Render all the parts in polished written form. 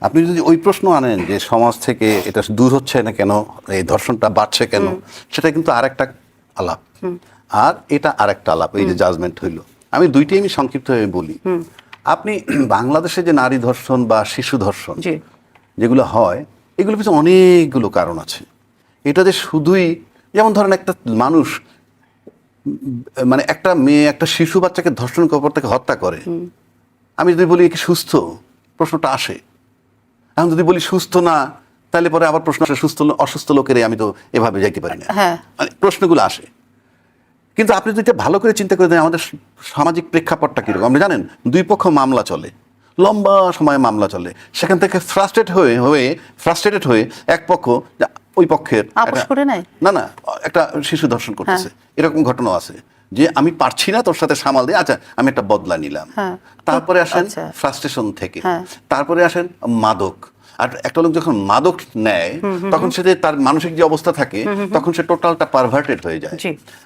আপনি যদি ওই প্রশ্ন আনেন যে সমাজ থেকে এটা দূর হচ্ছে না কেন, এই ধর্ষণটা বাড়ছে কেন, সেটা কিন্তু আরেকটা আলাপ, আর এটা আরেকটা আলাপ। এই যে জাজমেন্ট হইলো, আমি দুইটাই আমি সংক্ষিপ্তভাবে বলি। আপনি বাংলাদেশে যে নারী ধর্ষণ বা শিশু ধর্ষণ যেগুলো হয়, এগুলোর পিছনে অনেকগুলো কারণ আছে। এটা যে শুধুই, যেমন ধরেন একটা মানুষ, মানে একটা মেয়ে একটা শিশু বাচ্চাকে ধর্ষণ করার পর তাকে হত্যা করে, আমি যদি বলি কি সুস্থ, প্রশ্নটা আসে। এখন যদি বলি সুস্থ না, তাহলে পরে আবার প্রশ্ন আসে সুস্থ অসুস্থ লোকের আমি তো এভাবে যাইতে পারি না, মানে প্রশ্নগুলো আসে। কিন্তু আপনি যদি ভালো করে চিন্তা করে দেন আমাদের সামাজিক প্রেক্ষাপটটা কিরকম, আপনি জানেন দুই পক্ষ মামলা চলে, লম্বা সময় মামলা চলে, সেখান থেকে ফ্রাস্ট্রেটেড হয়ে এক পক্ষ ওই পক্ষের না না একটা শিশু ধর্ষণ করতেছে, এরকম ঘটনা আছে যে আমি পারছি না তোর সাথে সামাল দিয়ে, আচ্ছা আমি একটা বদলা নিলাম। তারপরে আসেন ফ্রাস্ট্রেশন থেকে, তারপরে আসেন মাদক। আর একটা লোক যখন মাদক নেয় তখন সে যে তার মানসিক যে অবস্থা থাকে তখন সে টোটালটা পারভার্টেড হয়ে যায়।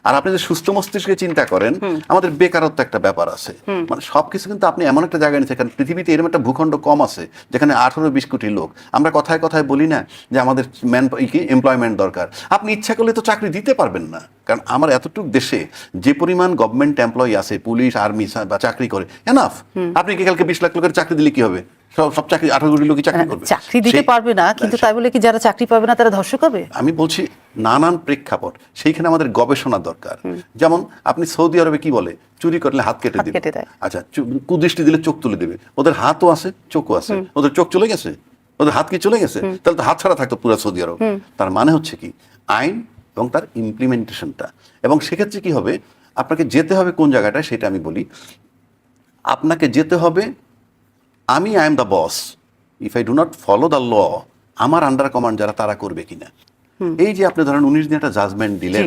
আর আপনি যে সুস্থ মস্তিষ্কে চিন্তা করেন, আমাদের বেকারত্ব একটা ব্যাপার আছে, মানে সবকিছু কিন্তু আপনি এমন একটা জায়গায় নিচ্ছেন, পৃথিবীতে এরকম একটা ভূখণ্ড কম আছে যেখানে 18-20 কোটি লোক। আমরা কথায় কথায় বলি না যে আমাদের এমপ্লয়মেন্ট দরকার, আপনি ইচ্ছা করলে তো চাকরি দিতে পারবেন না, কারণ আমার এতটুকু দেশে যে পরিমাণ গভর্নমেন্ট এমপ্লয়ি আছে, পুলিশ আর্মি বা চাকরি করে এনাফ। আপনি কি কালকে 20 লাখ লোকের চাকরি দিলে কি হবে? সব চাকরি 18 কোটি লোকই চাকরি করবে, চাকরি দিতে পারবে না, কিন্তু তাই বলে কি যারা চাকরি পাবে না তারা ধর্ষক হবে? আমি বলছি নানান প্রেক্ষাপট, সেইখানে আমাদের গবেষণা দরকার। যেমন আপনি সৌদি আরবে কি বলে, চুরি করলে হাত কেটে দেবে, আচ্ছা কুদৃষ্টি দিলে চোখ তুলে দেবে। ওদের হাতও আছে চোখও আছে, ওদের চোখ চলে গেছে, ওদের হাত কি চলে গেছে? তাহলে তো হাত ছাড়া থাকতো পুরো সৌদি আরব। তার মানে হচ্ছে কি আইন এবং তার ইমপ্লিমেন্টেশনটা। এবং সেক্ষেত্রে কি হবে, আপনাকে যেতে হবে কোন জায়গাটায় সেটা আমি বলি। আপনাকে যেতে হবে, আমি I am the boss, if I do not follow the law, আমার আন্ডার কমান্ড যারা তারা করবে কিনা। এই যে আপনি ধরেন 19 দিন একটা জাজমেন্ট দিলেন,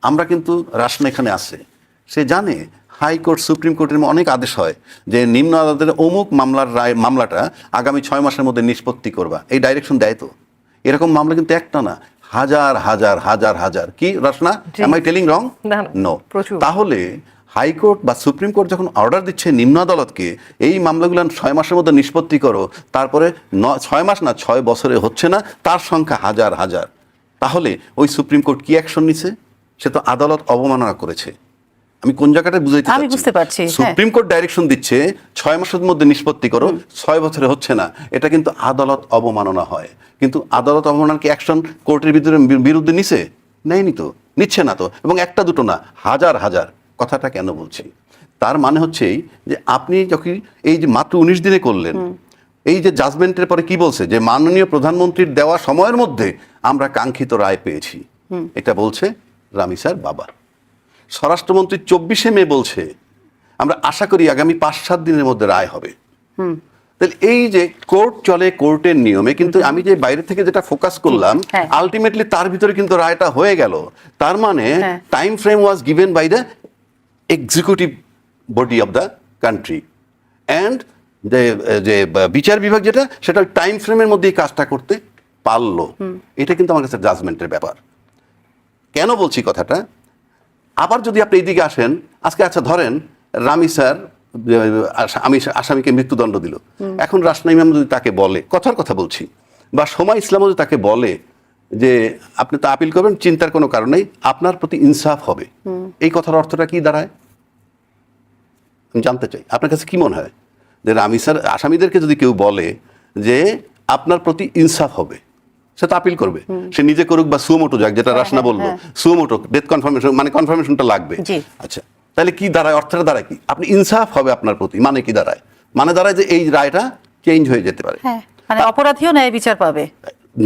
আমরা কিন্তু রাশন এখানে আছে, সে জানে হাইকোর্ট সুপ্রিম কোর্টের অনেক আদেশ হয় যে নিম্ন আদালতের অমুক মামলার রায়, মামলাটা আগামী 6 মাসের মধ্যে নিষ্পত্তি করবা, এই ডাইরেকশন দেয়। তো এরকম মামলা কিন্তু একটা না, হাজার হাজার হাজার হাজার। কি রচনা, am I telling wrong? No. তাহলে হাইকোর্ট বা সুপ্রিম কোর্ট যখন অর্ডার দিচ্ছে নিম্ন আদালতকে এই মামলাগুলো 6 মাসের মধ্যে নিষ্পত্তি করো, তারপরে 6 মাস না 6 বছরে হচ্ছে না, তার সংখ্যা হাজার হাজার, তাহলে ওই সুপ্রিম কোর্ট কি অ্যাকশন নিছে? সে তো আদালত অবমাননা করেছে। আমি কোন জায়গাটা বুঝতে পারছি, সুপ্রিম কোর্ট ডাইরেকশন দিচ্ছে 6 মাসের মধ্যে নিষ্পত্তি করো, 6 বছরে হচ্ছে না, এটা কিন্তু আদালত অবমাননা হয়। কিন্তু আদালত অবমাননার কি অ্যাকশন কোর্টের বিরুদ্ধে নিছে? নেয়নি তো, নিচ্ছে না তো, এবং একটা দুটো না, হাজার হাজার। কথাটা কেন বলছি, তার মানে হচ্ছে যে আপনি যখন এই যে মাত্র 19 দিনে করলেন, এই যে জাজমেন্টের পরে কি বলছে যে মাননীয় প্রধানমন্ত্রীর দেওয়া সময়ের মধ্যে আমরা কাঙ্ক্ষিত রায় পেয়েছি, এটা বলছে রামিসার বাবা। স্বরাষ্ট্রমন্ত্রী 24শে মে বলছে আমরা আশা করি আগামী 5-7 দিনের মধ্যে রায় হবে। তাহলে এই যে কোর্ট চলে কোর্টের নিয়মে, কিন্তু আমি যে বাইরে থেকে যেটা ফোকাস করলাম আলটিমেটলি তার ভিতরে কিন্তু রায়টা হয়ে গেল। তার মানে time frame was given by the executive body of the country, and যে বিচার বিভাগ যেটা সেটা টাইম ফ্রেমের মধ্যেই কাজটা করতে পারলো। এটা কিন্তু আমার কাছে জাজমেন্টের ব্যাপার। কেন বলছি কথাটা, আবার যদি আপনি এইদিকে আসেন, আজকে আচ্ছা ধরেন রামি স্যার আসামিকে মৃত্যুদণ্ড দিল, এখন রাসনা ইমাম যদি তাকে বলে, কথার কথা বলছি, বা সময় ইসলাম যদি তাকে বলে যে আপনি তো আপিল করবেন, চিন্তার কোনো কারণ নেই, আপনার প্রতি ইনসাফ হবে, এই কথার অর্থটা কি দাঁড়ায় আমি জানতে চাই। আপনার কাছে কি মনে হয় যে রামি স্যার আসামিদেরকে যদি কেউ বলে যে আপনার প্রতি ইনসাফ হবে, সে তো আপিল করবে, সে নিজে করুক বা সুমোটো যাক, যেটা রাসনা বললো সুমোটো, ডেথ কনফার্মেশন, মানে কনফার্মেশনটা লাগবে। আচ্ছা তাহলে কি দাঁড়ায়, অর্থটা দাঁড়ায় কি, আপনি ইনসাফ হবে আপনার প্রতি, মানে কি দাঁড়ায়, মানে দাঁড়ায় যে এই রায়টা চেঞ্জ হয়ে যেতে পারে, মানে অপরাধীও ন্যায় বিচার পাবে।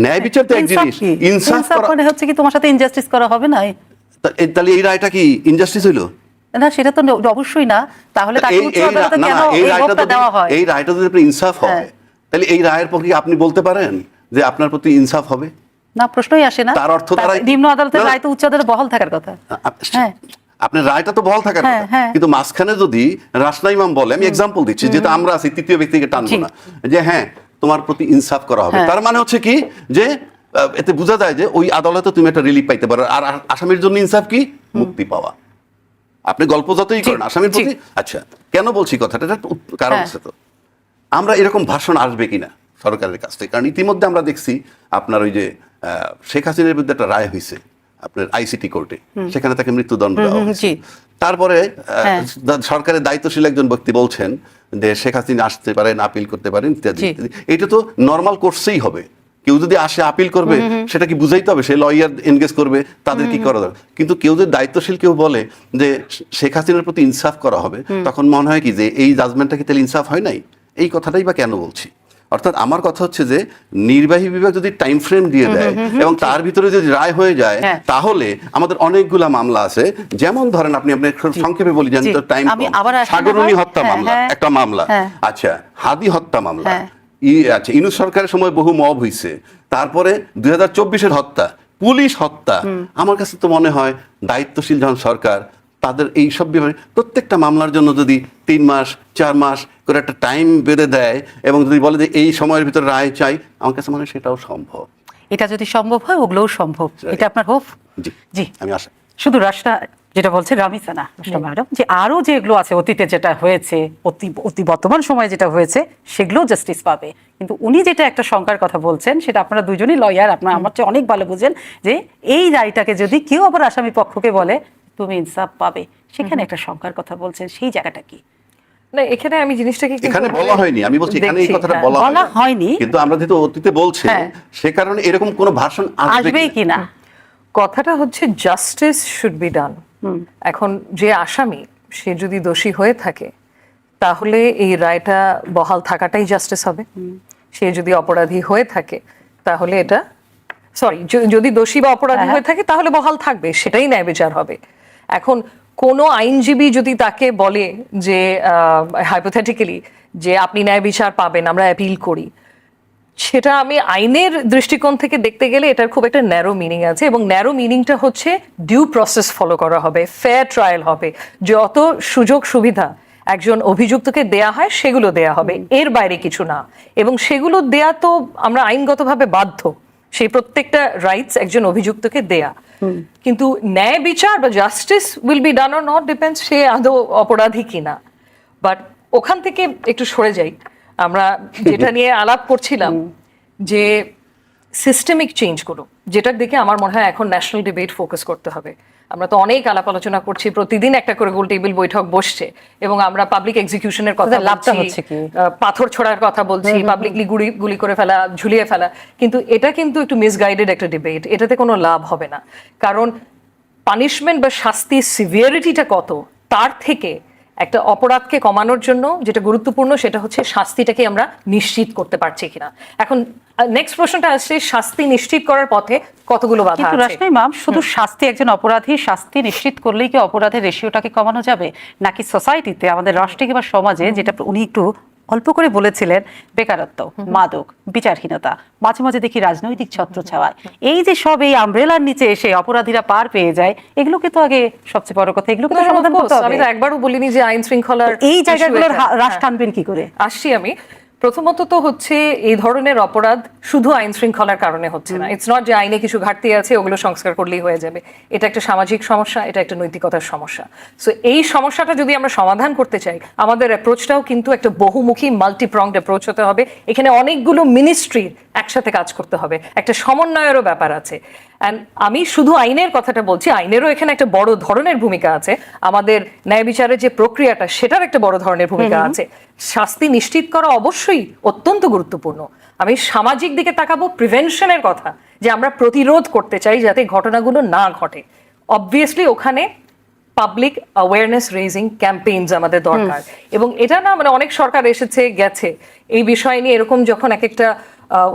ন্যায় বিচার তো এক জিনিস, ইনসাফ মানে হচ্ছে কি তোমার সাথে ইনজাস্টিস করা হবে না, তাহলে এই রায়টা কি ইনজাস্টিস হইলো না? সেটা তো অবশ্যই না। তাহলে এই রায়টা যদি ইনসাফ হয়, তাহলে এই রায়ের পক্ষে আপনি বলতে পারেন যে আপনার প্রতি ইনসাফ হবে না? প্রশ্নই আসে না। তার অর্থ নিম্ন আদালতের রায় তো উচ্চ আদালতে বহাল থাকার কথা। আপনার রায়টা তো বহাল থাকার কথা, কিন্তু মাঝখানে যদি রাসনা ইমাম বলে, আমি এক্সাম্পল দিচ্ছি যেটা আমরা আছি, তৃতীয় ব্যক্তিকে টানবো না, যে হ্যাঁ তোমার প্রতি ইনসাফ করা হবে, তার মানে হচ্ছে কি যে এতে বোঝা যায় যে ওই আদালতে তুমি একটা রিলিফ পাইতে পারো। আর আসামির জন্য ইনসাফ কি, মুক্তি পাওয়া। আপনি গল্প যতই করেন আসামির প্রতি, আচ্ছা কেন বলছি কথাটা, কারণ আছে তো, আমরা এরকম ভাষণ আসবে কিনা সরকারের কাছ থেকে। কারণ ইতিমধ্যে আমরা দেখছি আপনার ওই যে শেখ হাসিনার বিরুদ্ধে একটা রায় হয়েছে আপনার আইসিটি কোর্টে, সেখানে তাকে মৃত্যুদণ্ড দেওয়া হয়েছে। তারপরে সরকারের দায়িত্বশীল একজন ব্যক্তি বলছেন যে শেখ হাসিনা আসতে পারেন, আপিল করতে পারেন ইত্যাদি ইত্যাদি। এটা তো নর্মাল কোর্সেই হবে। কেউ যদি আসে আপিল করবে সেটা কি বুঝাইতে হবে, সে লয়ার এনগেজ করবে, তাদের কি করা দরকার। কিন্তু কেউ যদি দায়িত্বশীল কেউ বলে যে শেখ হাসিনার প্রতি ইনসাফ করা হবে, তখন মনে হয় কি যে এই জাজমেন্টটা কি তাহলে ইনসাফ হয় নাই? এই কথাটাই বা কেন বলছি? অর্থাৎ আমার কথা হচ্ছে যে নির্বাহী বিভাগ যদি টাইম ফ্রেম দিয়ে দেয় এবং তার ভিতরে যদি রায় হয়ে যায়, তাহলে আমাদের অনেকগুলা মামলা আছে। যেমন ধরেন আপনি সংক্ষেপে বলি, জানি তো টাইম, সাগরনী হত্যা মামলা একটা মামলা, আচ্ছা হাদি হত্যা মামলা, আচ্ছা ইউনূস সরকারের সময় বহু মব হইছে, তারপরে 2024-এর হত্যা, পুলিশ হত্যা। আমার কাছে তো মনে হয় দায়িত্বশীল যখন সরকার, তাদের এই সব ব্যাপারে প্রত্যেকটা মামলার জন্য যদি 3 মাস 4 মাস করে একটা টাইম বেঁধে দেয় এবং যদি বলে যে এই সময়ের ভিতরে রায় চাই, আমার কাছে মনে হয় সেটাও সম্ভব। এটা যদি সম্ভব হয় ওগুলোও সম্ভব, এটা আপনার হোপ। জি আমি আশা। শুধু রাষ্ট্র যেটা বলছে রামিসানা ম্যাডাম, যে আরো যেগুলো আছে অতীতে যেটা হয়েছে, অতি বর্তমান সময়ে যেটা হয়েছে, সেগুলো জাস্টিস পাবে। কিন্তু উনি যেটা একটা শঙ্কার কথা বলছেন, সেটা আপনারা দুজনই লয়ার, আপনারা আমার চেয়ে অনেক ভালো বুঝেন, যে এই রায়টাকে যদি কেউ আবার আসামি পক্ষকে বলে তুমি ইনসাফ পাবে, সেখানে একটা শঙ্কার কথা বলছেন, সেই জায়গাটা কি? না, এখানে আমি জিনিসটাকে এখানে বলা হয়নি, আমি বলছি এখানে এই কথাটা বলা হয়নি, কিন্তু আমরা যেহেতু অতীতে বলছি, সে কারণে এরকম কোন ভার্সন আসবে কিনা। কথাটা হচ্ছে জাস্টিস শুড বি ডান। এখন যে আসামি সে যদি দোষী হয়ে থাকে, তাহলে এই রায়টা বহাল থাকাটাই জাস্টিস হবে। সে যদি অপরাধী হয়ে থাকে, তাহলে এটা যদি দোষী বা অপরাধী হয়ে থাকে তাহলে বহাল থাকবে, সেটাই ন্যায় বিচার হবে। এখন কোনো আইনজীবী যদি তাকে বলে যে হাইপোথেটিক্যালি যে আপনি ন্যায় বিচার পাবেন, আমরা অ্যাপিল করি, সেটা আমি আইনের দৃষ্টিকোণ থেকে দেখতে গেলে এটার খুব একটা ন্যারো মিনিং আছে, এবং ন্যারো মিনিংটা হচ্ছে ডিউ প্রসেস ফলো করা হবে, ফেয়ার ট্রায়াল হবে, যত সুযোগ সুবিধা একজন অভিযুক্তকে দেয়া হয় সেগুলো দেয়া হবে, এর বাইরে কিছু না। এবং সেগুলো দেয়া তো আমরা আইনগতভাবে বাধ্য, সেই প্রত্যেকটা রাইটস একজন অভিযুক্তকে দেয়া। কিন্তু ন্যায় বিচার বা justice will be done or not depends সে আদৌ অপরাধী কিনা। বাট ওখান থেকে একটু সরে যাই, আমরা যেটা নিয়ে আলাপ করছিলাম যে সিস্টেমিক চেঞ্জ করো, যেটার দিকে আমার মনে হয় এখন ন্যাশনাল ডিবেট ফোকাস করতে হবে। আমরা তো অনেক আলাপ আলোচনা করছি, প্রতিদিন একটা করে গোল টেবিল বৈঠক বসছে, এবং আমরা পাবলিক এক্সিকিউশনের কথা বলছি, পাথর ছোড়ার কথা বলছি, পাবলিকলি গুলি করে ফেলা, ঝুলিয়ে ফেলা, কিন্তু এটা কিন্তু একটু মিসগাইডেড একটা ডিবেট। এটাতে কোনো লাভ হবে না, কারণ পানিশমেন্ট বা শাস্তির সিভিয়ারিটিটা কত, তার থেকে একটা অপরাধকে কমানোর জন্য যেটা গুরুত্বপূর্ণ সেটা হচ্ছে শাস্তিটাকে আমরা নিশ্চিত করতে পারছি কিনা। এখন নেক্সট প্রশ্নটা আসছে, শাস্তি নিশ্চিত করার পথে কতগুলো বাধা আছে। রাশমি ম্যাম, শুধু শাস্তি, একজন অপরাধী শাস্তি নিশ্চিত করলেই কি অপরাধের রেশিওটাকে কমানো যাবে, নাকি সোসাইটিতে, আমাদের রাষ্ট্রে কিংবা সমাজে, যেটা উনি একটু অল্প করে বলেছিলেন, বেকারত্ব, মাদক, বিচারহীনতা, মাঝে মাঝে দেখি রাজনৈতিক ছত্রছায়ায়, এই যে সব এই আমব্রেলার নিচে এসে অপরাধীরা পার পেয়ে যায়, এগুলোকে তো আগে সবচেয়ে বড় কথা এগুলোকে তো সমাধান করতে হবে। আমি তো একবারও বলিনি যে আইন শৃঙ্খলার এই জায়গাগুলোর রাশ টানবেন কি করে। আসছি আমি। প্রথমত তো হচ্ছে এই ধরনের অপরাধ শুধু আইন শৃঙ্খলার কারণে হচ্ছে না। ইটস নট যে আইনে কিছু ঘাটতি আছে ওগুলো সংস্কার করলেই হয়ে যাবে। এটা একটা সামাজিক সমস্যা, এটা একটা নৈতিকতার সমস্যা। সো এই সমস্যাটা যদি আমরা সমাধান করতে চাই, আমাদের অ্যাপ্রোচটাও কিন্তু একটা বহুমুখী মাল্টিপ্রংড অ্যাপ্রোচ হতে হবে। এখানে অনেকগুলো মিনিস্ট্রির একসাথে কাজ করতে হবে, একটা সমন্বয়েরও ব্যাপার আছে। অ্যান্ড আমি শুধু আইনের কথাটা বলছি, আইনেরও এখানে একটা বড় ধরনের ভূমিকা আছে। আমাদের ন্যায় বিচারের যে প্রক্রিয়াটা সেটার একটা বড় ধরনের ভূমিকা আছে। শাস্তি নিশ্চিত করা অবশ্যই অত্যন্ত গুরুত্বপূর্ণ। আমি সামাজিক দিকে তাকাবো, প্রিভেনশনের কথা, যে আমরা প্রতিরোধ করতে চাই যাতে ঘটনাগুলো না ঘটে। অবভিয়াসলি ওখানে পাবলিক অ্যাওয়ারনেস রেজিং ক্যাম্পেইনস আমাদের দরকার। এবং এটা না মানে অনেক সরকার এসেছে গেছে, এই বিষয় নিয়ে এরকম যখন এক একটা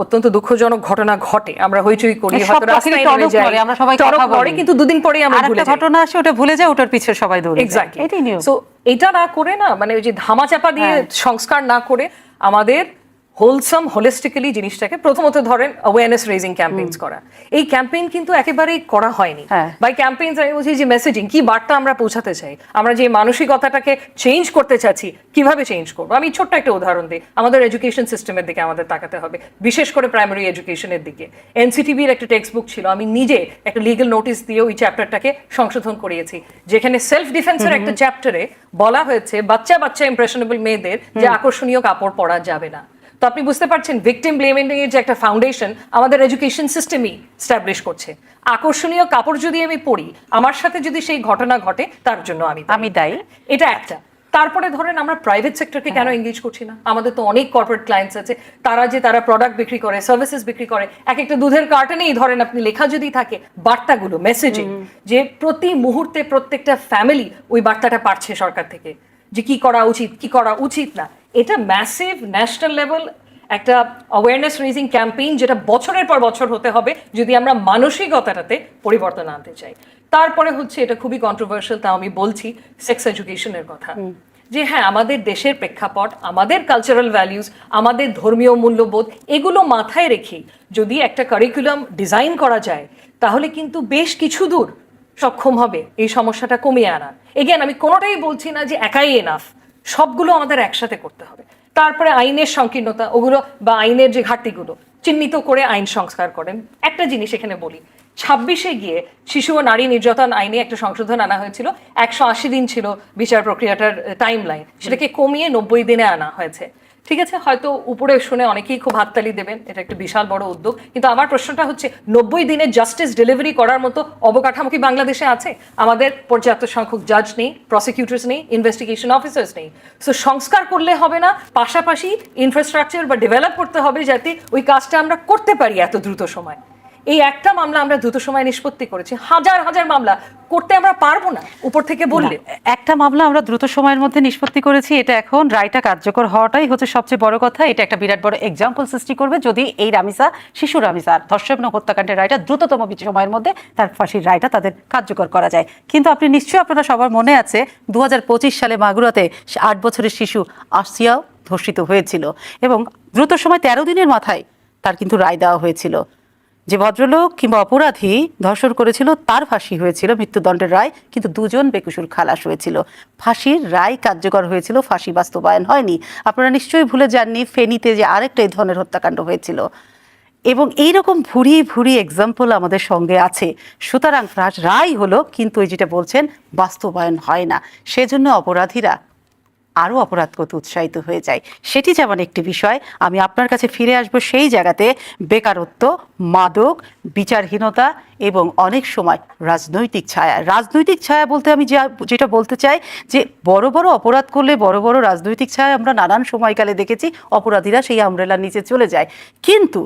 অত্যন্ত দুঃখজনক ঘটনা ঘটে আমরা হইচই করি, হয়তো রাস্তায় নেমে যাই, আমরা সবাই কথা বলি, কিন্তু দুদিন পরেই আমরা ভুলে যাই, ঘটনা আসে ওটা ভুলে যাই, ওটার পিছে সবাই দৌড়ে যায়। এক্স্যাক্টলি। সো এটা না করে না, মানে ওই যে ধামাচাপা দিয়ে সংস্কার না করে আমাদের হোলসাম হোলিস্টিক্যালি জিনিসটাকে প্রথমত ধরেন অ্যাওয়ারনেস রেজিং ক্যাম্পেইনস করা। এই ক্যাম্পেইন কিন্তু একেবারেই করা হয়নি। বাই ক্যাম্পেইনস আমি বলছি যে মেসেজিং, কি বার্তা আমরা পৌঁছাতে চাই, আমরা যে মানসিকতাটাকে চেঞ্জ করতে চাচ্ছি কিভাবে চেঞ্জ করবো। আমি ছোট্ট একটা উদাহরণ দিই, আমাদের এডুকেশন সিস্টেমের দিকে আমাদের তাকাতে হবে, বিশেষ করে প্রাইমারি এডুকেশনের দিকে। এনসিটিভির একটা টেক্সট বুক ছিল, আমি নিজে একটা লিগ্যাল নোটিস দিয়ে ওই চ্যাপ্টারটাকে সংশোধন করিয়েছি, যেখানে সেলফ ডিফেন্সের একটা চ্যাপ্টারে বলা হয়েছে বাচ্চা ইমপ্রেশনেবল মেয়েদের যে আকর্ষণীয় কাপড় পরা যাবে না। তো আপনি বুঝতে পারছেন ভিকটিম ব্লেমিং এর যে একটা ফাউন্ডেশন আমাদের এডুকেশন সিস্টেমই স্ট্যাবলিশ করছে। আকর্ষণীয় কাপড় যদি আমি পরি, আমার সাথে যদি সেই ঘটনা ঘটে, তার জন্য আমি দায়ী। এটা একটা। তারপরে ধরেন আমরা প্রাইভেট সেক্টরকে কেন এঙ্গেজ করছি না? আমাদের তো অনেক কর্পোরেট ক্লায়েন্টস আছে, তারা প্রোডাক্ট বিক্রি করে, সার্ভিসেস বিক্রি করে। এক একটা দুধের কার্টনেই ধরেন আপনি লেখা যদি থাকে বার্তাগুলো, মেসেজিং, যে প্রতি মুহূর্তে প্রত্যেকটা ফ্যামিলি ওই বার্তাটা পাচ্ছে সরকার থেকে, যে কি করা উচিত কি করা উচিত না। এটা ম্যাসিভ ন্যাশনাল লেভেল একটা অ্যাওয়ারনেস রেজিং ক্যাম্পেইন, যেটা বছরের পর বছর হতে হবে যদি আমরা মানসিকতাটাতে পরিবর্তন আনতে চাই। তারপরে হচ্ছে, এটা খুবই কন্ট্রোভার্সিয়াল, তা আমি বলছি, সেক্স এডুকেশনের কথা। যে হ্যাঁ, আমাদের দেশের প্রেক্ষাপট, আমাদের কালচারাল ভ্যালিউজ, আমাদের ধর্মীয় মূল্যবোধ, এগুলো মাথায় রেখে যদি একটা কারিকুলাম ডিজাইন করা যায়, তাহলে কিন্তু বেশ কিছু দূর সক্ষম হবে এই সমস্যাটা কমিয়ে আনা। এগেন, আমি কোনোটাই বলছি না যে একাই এনাফ, সবগুলো আমাদের একসাথে করতে হবে। তারপরে আইনের সংকীর্ণতা, ওগুলো বা আইনের যে ঘাটতিগুলো চিহ্নিত করে আইন সংস্কার করেন। একটা জিনিস এখানে বলি, 26-এ গিয়ে শিশু ও নারী নির্যাতন আইনে একটা সংশোধন আনা হয়েছিল। 180 দিন ছিল বিচার প্রক্রিয়াটার টাইম লাইন, সেটাকে কমিয়ে 90 দিনে আনা হয়েছে। ঠিক আছে, হয়তো উপরে শুনে অনেকেই খুব হাততালি দেবেন, এটা একটা বিশাল বড় উদ্যোগ, কিন্তু আমার প্রশ্নটা হচ্ছে 90 দিনে জাস্টিস ডেলিভারি করার মতো অবকাঠামো কি বাংলাদেশে আছে? আমাদের পর্যাপ্ত সংখ্যক জাজ নেই, প্রসিকিউটরস নেই, ইনভেস্টিগেশন অফিসার্স নেই। সো সংস্কার করলে হবে না, পাশাপাশি ইনফ্রাস্ট্রাকচার বা ডেভেলপ করতে হবে যাতে ওই কাজটা আমরা করতে পারি এত দ্রুত সময়। এই একটা মামলা আমরা দ্রুত সময় নিষ্পত্তি করেছি, হাজার হাজার মামলা করতে আমরা পারবো না উপর থেকে বললে। একটা মামলা আমরা দ্রুত সময়ের মধ্যে নিষ্পত্তি করেছি, এটা এখন রায়টা কার্যকর হওয়াটাই হচ্ছে সবচেয়ে বড় কথা। এটা একটা বিরাট বড় এক্সাম্পল সৃষ্টি করবে যদি এই রামিসা, শিশু রামিসা ধর্ষণ ও হত্যাকাণ্ডের রায়টা দ্রুততম সময়ের মধ্যে তার ফাঁসির রায়টা তাদের কার্যকর করা যায়। কিন্তু আপনি নিশ্চয়ই, আপনারা সবার মনে আছে 2025 সালে মাগুরাতে 8 বছরের শিশু আসিয়াও ধর্ষিত হয়েছিল এবং দ্রুত সময় 13 দিনের মাথায় তার কিন্তু রায় দেওয়া হয়েছিল। যে ভদ্রলোক কিংবা অপরাধী ধর্ষণ করেছিল তার ফাঁসি হয়েছিল, মৃত্যুদণ্ডের রায়, কিন্তু দুজন বেকসুর খালাস হয়েছিল। ফাঁসির রায় কার্যকর হয়েছিল, ফাঁসি বাস্তবায়ন হয়নি। আপনারা নিশ্চয়ই ভুলে যাননি ফেনীতে যে আরেকটা এই ধরনের হত্যাকাণ্ড হয়েছিল। এবং এইরকম ভুরি ভুরি এক্সাম্পল আমাদের সঙ্গে আছে। সুতরাং রায় হলো, কিন্তু ওই যেটা বলছেন বাস্তবায়ন হয় না, সেজন্য অপরাধীরা আরও অপরাধ করতে উৎসাহিত হয়ে যায়। সেটি যেমন একটি বিষয়। আমি আপনার কাছে ফিরে আসব সেই জায়গাতে, বেকারত্ব, মাদক, বিচারহীনতা এবং অনেক সময় রাজনৈতিক ছায়া। রাজনৈতিক ছায়া বলতে আমি যেটা বলতে চাই যে বড় বড় অপরাধ করলে বড় বড় রাজনৈতিক ছায়া আমরা নানান সময়কালে দেখেছি, অপরাধীরা সেই আমব্রেলার নিচে চলে যায়। কিন্তু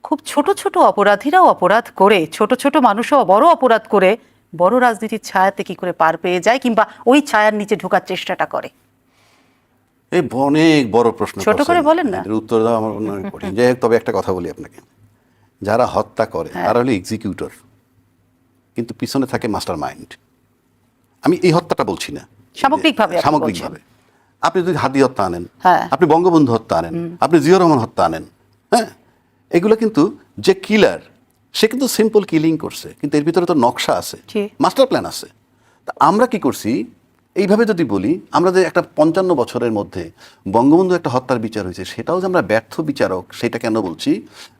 খুব ছোট ছোট অপরাধীরাও অপরাধ করে, ছোট ছোট মানুষও বড় অপরাধ করে বড় রাজনীতির ছায়াতে কি করে পার পেয়ে যায় কিংবা ওই ছায়ার নিচে ঢোকার চেষ্টাটা করে। এই অনেক বড় প্রশ্ন, ছোট করে বলেন না, উত্তর দেওয়া আমার মনে হয় কঠিন। যাই হোক, তবে একটা কথা বলি আপনাকে, যারা হত্যা করে তারা হলো এক্সিকিউটর, কিন্তু পিছনে থাকে মাস্টার মাইন্ড। আমি এই হত্যাটা বলছি না, সামগ্রিকভাবে আপনি যদি হাদি হত্যা আনেন, আপনি বঙ্গবন্ধু হত্যা আনেন, আপনি জিয়াউর রহমান হত্যা আনেন, হ্যাঁ, এগুলো কিন্তু যে কিলার সে কিন্তু সিম্পল কিলিং করছে, কিন্তু এর ভিতরে তো নকশা আছে, মাস্টার প্ল্যান আছে। তা আমরা কি করছি, এইভাবে যদি বলি, আমরা যে একটা 55 বছরের মধ্যে বঙ্গবন্ধু একটা হত্যার বিচার হয়েছে, সেটাও যে আমরা ব্যর্থ বিচারক, সেটা কেন বলছি?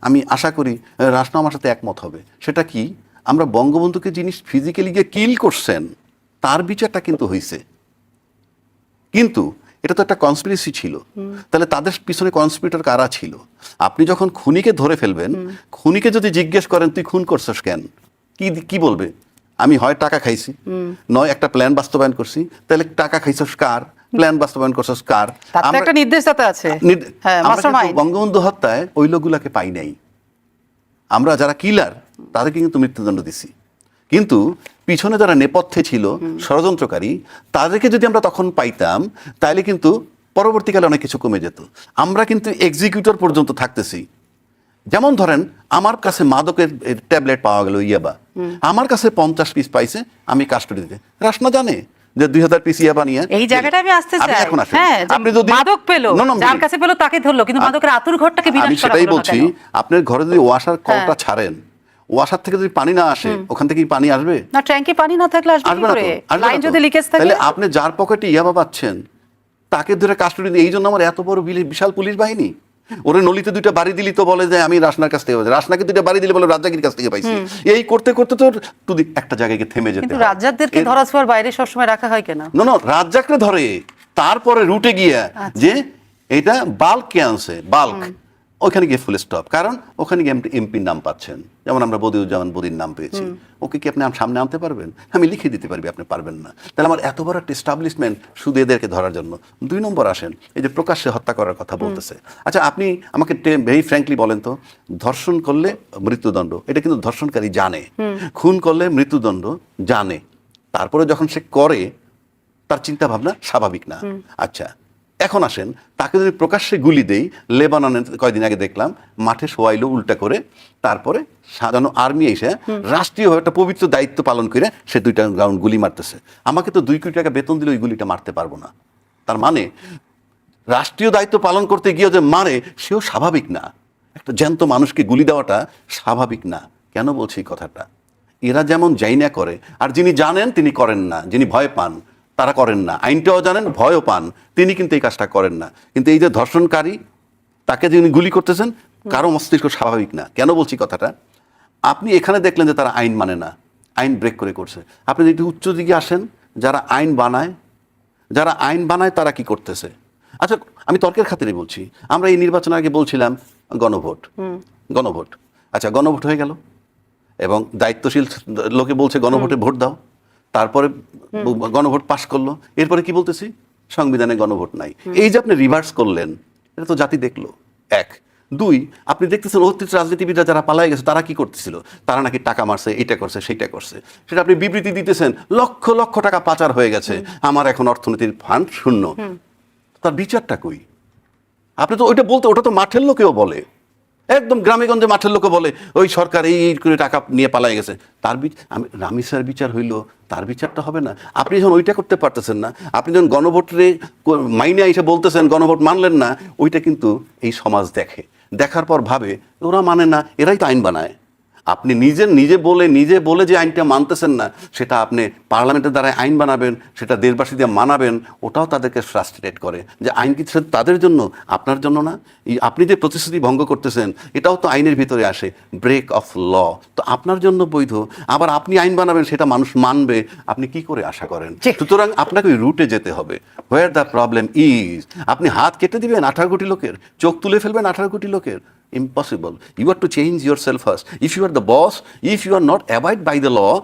আমি আশা করি রাসনা আমার সাথে একমত হবে। সেটা কি, আমরা বঙ্গবন্ধুকে যিনি ফিজিক্যালি গিয়ে কিল করছেন তার বিচারটা কিন্তু হয়েছে, কিন্তু এটা তো একটা কনস্পিরেসি ছিল। তাহলে তাদের পিছনে কনস্পিরেটর কারা ছিল? আপনি যখন খুনিকে ধরে ফেলবেন, খুনিকে যদি জিজ্ঞেস করেন তুই খুন করছিস কেন, কি বলবে? আমি হয় টাকা খাইছি, নয় একটা প্ল্যান বাস্তবায়ন করছি। তাহলে টাকা খাইছস কার, প্ল্যান বাস্তবায়ন করছস কার? একটা নির্দেশদাতা আছে। বঙ্গবন্ধু হত্যায় ওই লোকগুলাকে পাই নাই। আমরা যারা কিলার তাদেরকে কিন্তু মৃত্যুদণ্ড দিছি, কিন্তু পিছনে যারা নেপথ্যে ছিল ষড়যন্ত্রকারী, তাদেরকে যদি আমরা তখন পাইতাম তাহলে কিন্তু পরবর্তীকালে অনেক কিছু কমে যেত। আমরা কিন্তু এক্সিকিউটর পর্যন্ত থাকতেছি। যেমন ধরেন, আমার কাছে মাদকের ট্যাবলেট পাওয়া গেল, ইয়াবা, আমার কাছে 50 পিস পাইছে, আমি কাস্টডি দিতে, রাসনা জানে যে 2000 পিস ইয়াবা নিয়ে এই জায়গাটা আমি আসতে চাই। এখন হ্যাঁ, আপনি যদি মাদক পেলো, যার কাছে পেলো তাকে ধরলো, কিন্তু মাদকের আতুর ঘরটাকে বিনাশ করা হলো না। আমি সেটাই বলছি, আপনার ঘরে যদি ওয়াসার কলটা ছাড়েন, ওয়াসার থেকে যদি পানি না আসে, ওখান থেকে কি পানি আসবে না? ট্যাঙ্কে পানি না থাকলে আসবে কি করে? লাইন যদি লিকেজ থাকে, তাহলে আপনি যার পকেটে ইয়াবা পাচ্ছেন তাকে ধরে কাস্টডি দিয়ে, এই জন্য আমার এত বড় বিশাল পুলিশ বাহিনী। ওরে নলিতে 2টা বাড়ি দিলি তো বলে যে আমি রাসনার কাছ থেকে, রাসনাকে 2টা বাড়ি দিলে বলে রাজ্জাকের কাছ থেকে পাইছি। এই করতে করতে তো তুই একটা জায়গায় থেমে যেতে। কিন্তু রাজ্জাকদেরকে ধরা ছোঁয়ার বাইরে সবসময় রাখা হয় কেন? না, রাজ্জাকরে ধরে, তারপরে রুটে গিয়ে যে এটা বাল্ককে আনছে, বাল্ক, ওখানে গিয়ে ফুল স্টপ। কারণ ওখানে গিয়ে এমপির নাম পাচ্ছেন, যেমন আমরা বদিউজ্জামান বদির নাম পেয়েছি। ওকে কি আপনি সামনে আনতে পারবেন? আমি লিখে দিতে পারবি, আপনি পারবেন না। তাহলে আমার এত বড় একটা এস্টাবলিশমেন্ট শুধু এদেরকে ধরার জন্য। 2 নম্বর আসেন, এই যে প্রকাশ্যে হত্যা করার কথা বলতেছে। আচ্ছা, আপনি আমাকে ভেরি ফ্র্যাঙ্কলি বলেন তো, ধর্ষণ করলে মৃত্যুদণ্ড, এটা কিন্তু ধর্ষণকারী জানে। খুন করলে মৃত্যুদণ্ড জানে, তারপরে যখন সে করে তার চিন্তা ভাবনা স্বাভাবিক না। আচ্ছা, এখন আসেন, তাকে যদি প্রকাশ্যে গুলি দেই, লেবাননে কয়দিন আগে দেখলাম মাঠে শোয়াইলো উল্টা করে, তারপরে সাজানো আর্মি এসে রাষ্ট্রীয়ভাবে একটা পবিত্র দায়িত্ব পালন করে সে 2টা রাউন্ড গুলি মারতেছে। আমাকে তো 2 কোটি টাকা বেতন দিলে ওই গুলিটা মারতে পারবো না। তার মানে রাষ্ট্রীয় দায়িত্ব পালন করতে গিয়ে যে মারে, সেও স্বাভাবিক না। একটা জ্যান্ত মানুষকে গুলি দেওয়াটা স্বাভাবিক না। কেন বলছি এই কথাটা? এরা যেমন জাইনা করে, আর যিনি জানেন তিনি করেন না, যিনি ভয় পান তারা করেন না, আইনটাও জানেন ভয়ও পান, তিনি কিন্তু এই কাজটা করেন না। কিন্তু এই যে ধর্ষণকারী, তাকে যিনি গুলি করতেছেন, কারো মস্তিষ্ক স্বাভাবিক না। কেন বলছি কথাটা? আপনি এখানে দেখলেন যে তারা আইন মানে না, আইন ব্রেক করে করছে। আপনি যদি উচ্চ দিকে আসেন, যারা আইন বানায় তারা কি করতেছে? আচ্ছা, আমি তর্কের খাতিরে বলছি, আমরা এই নির্বাচন আগে বলছিলাম গণভোট। আচ্ছা, গণভোট হয়ে গেল এবং দায়িত্বশীল লোকে বলছে গণভোটে ভোট দাও, তারপরে গণভোট পাশ করলো, এরপরে কি বলতেছি? সংবিধানে গণভোট নাই। এই যে আপনি রিভার্স করলেন, এটা তো জাতি দেখলো। 1, 2, আপনি দেখতেছেন অতীত রাজনীতিবিদরা যারা পালাই গেছে তারা কি করতেছিল? তারা নাকি টাকা মারছে, এটা করছে, সেইটা করছে, সেটা আপনি বিবৃতি দিতেছেন, লক্ষ লক্ষ টাকা পাচার হয়ে গেছে, আমার এখন অর্থনীতির ফান্ড শূন্য। তার বিচারটা কই? আপনি তো ওইটা বলতে, ওটা তো মাঠের লোকেও বলে, একদম গ্রামে গঞ্জে মাঠের লোকে বলে ওই সরকার এই করে টাকা নিয়ে পালাই গেছে। তার রামিসার বিচার হইল, তার বিচারটা হবে না? আপনি যখন ওইটা করতে পারতেছেন না, আপনি যখন গণভোটে মাইনে এসে বলতেছেন গণভোট মানলেন না, ওইটা কিন্তু এই সমাজ দেখার পর ভাবে ওরা মানে না, এরাই তো আইন বানায়। আপনি নিজে বলে যে আইনটা মানতেছেন না, সেটা আপনি পার্লামেন্টের দ্বারা আইন বানাবেন, সেটা দেশবাসী দিয়ে মানাবেন, ওটাও তাদেরকে ফ্রাস্ট্রেট করে যে আইন কি তাদের জন্য, আপনার জন্য না। আপনি যে প্রতিশ্রুতি ভঙ্গ করতেছেন, এটাও তো আইনের ভিতরে আসে, ব্রেক অফ ল, তো আপনার জন্য বৈধ। আবার আপনি আইন বানাবেন, সেটা মানুষ মানবে, আপনি কি করে আশা করেন? সুতরাং আপনাকে ওই রুটে যেতে হবে। হোয়ার দ্য প্রবলেম ইজ, আপনি হাত কেটে দিবেন 18 কোটি লোকের, চোখ তুলে ফেলবেন 18 কোটি লোকের? Impossible. You have to change yourself first. If you are the boss, if you are not abide by the law,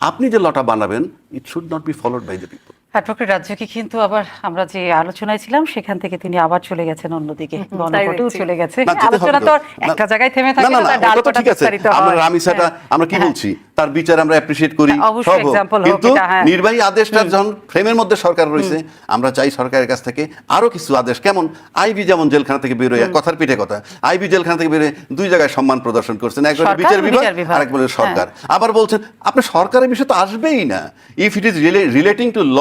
আপনি যে লটা বানাবেন, it should not be followed by the people. Advocate Razzaqi কিন্তু আবার আমরা যে আলোচনায় ছিলাম সেখান থেকে তিনি আবার চলে গেছেন অন্যদিকে, গণভোটেও চলে গেছে। আলোচনা তো একটা জায়গায় থেমে থাকে না, ডাল পাতা বিস্তারিত হয়। আমরা রামিসাটা আমরা কি বলছি, তার বিচার আমরা অ্যাপ্রিশিয়েট করি, অবশ্যই এক্সাম্পল হোক, কিন্তু নির্বাহী আদেশটা যখন ফ্রেমের মধ্যে সরকার রয়েছে, আমরা চাই সরকারের কাছ থেকে আরো কিছু আদেশ। কেমন আইবি যেমন জেলখানা থেকে বেরোয়, কথার পিঠে কথা, আইবি জেলখানা থেকে বেরোয় 2 জায়গায় সম্মান প্রদর্শন করছেন, একবার বিচার বিভাগ, আরেকবার সরকার। আবার বলছেন আপনি সরকারের বিষয় তো আসবেই না, if it is relating to law,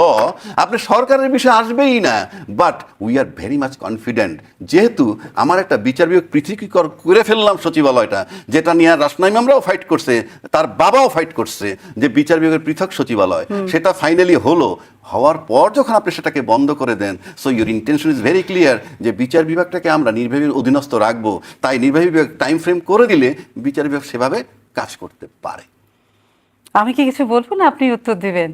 আপনি সরকারের বিষয় আসবেই না। But we are very much confident, যেহেতু আমার একটা বিচার বিভাগ পৃথকীকরণ করে ফেললাম সচিবালয়টা, যেটা নিয়ে রাসনাইম আমরাও ফাইট করছে, তার বাবাও ফাইট করছে, যে বিচার বিভাগের পৃথক সচিবালয়, সেটা ফাইনালি হওয়ার পর যখন আপনি সেটাকে বন্ধ করে দেন, so your intention is very clear যে বিচার বিভাগটাকে আমরা নির্বাহী অধীনস্থ রাখবো, তাই নির্বাহী বিভাগ টাইম ফ্রেম করে দিলে বিচার বিভাগ সেভাবে কাজ করতে পারে। আমি কি কিছু বলবো না, আপনি উত্তর দিবেন?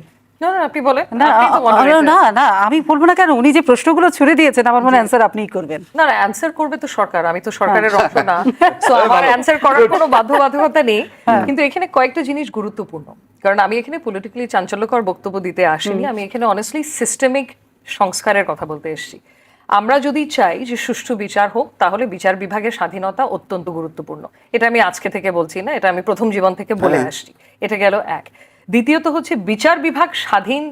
আপনি বলেন। না আমি বলবো না, কেন? উনি যে প্রশ্নগুলো ছুড়ে দিয়েছেন, আমার মনে অ্যান্সার আপনিই করবেন। না, অ্যান্সার করবে তো সরকার, আমি তো সরকারের অংশ না, সো আমার অ্যান্সার করার কোনো বাধ্যবাধকতা নেই। কিন্তু এখানে কয়েকটা জিনিস গুরুত্বপূর্ণ, কারণ আমি এখানে পলিটিক্যালি চাঞ্চল্যকর বক্তব্য দিতে আসিনি, আমি এখানে অনেস্টলি সিস্টেমিক সংস্কারের কথা বলতে এসেছি। আমরা যদি চাই যে সুষ্ঠু বিচার হোক, তাহলে বিচার বিভাগের স্বাধীনতা অত্যন্ত গুরুত্বপূর্ণ। এটা আমি আজকে থেকে বলছি না, এটা আমি প্রথম জীবন থেকে বলে আসছি। এটা গেল এক। দ্বিতীয়ত হচ্ছে বিচার বিভাগ স্বাধীন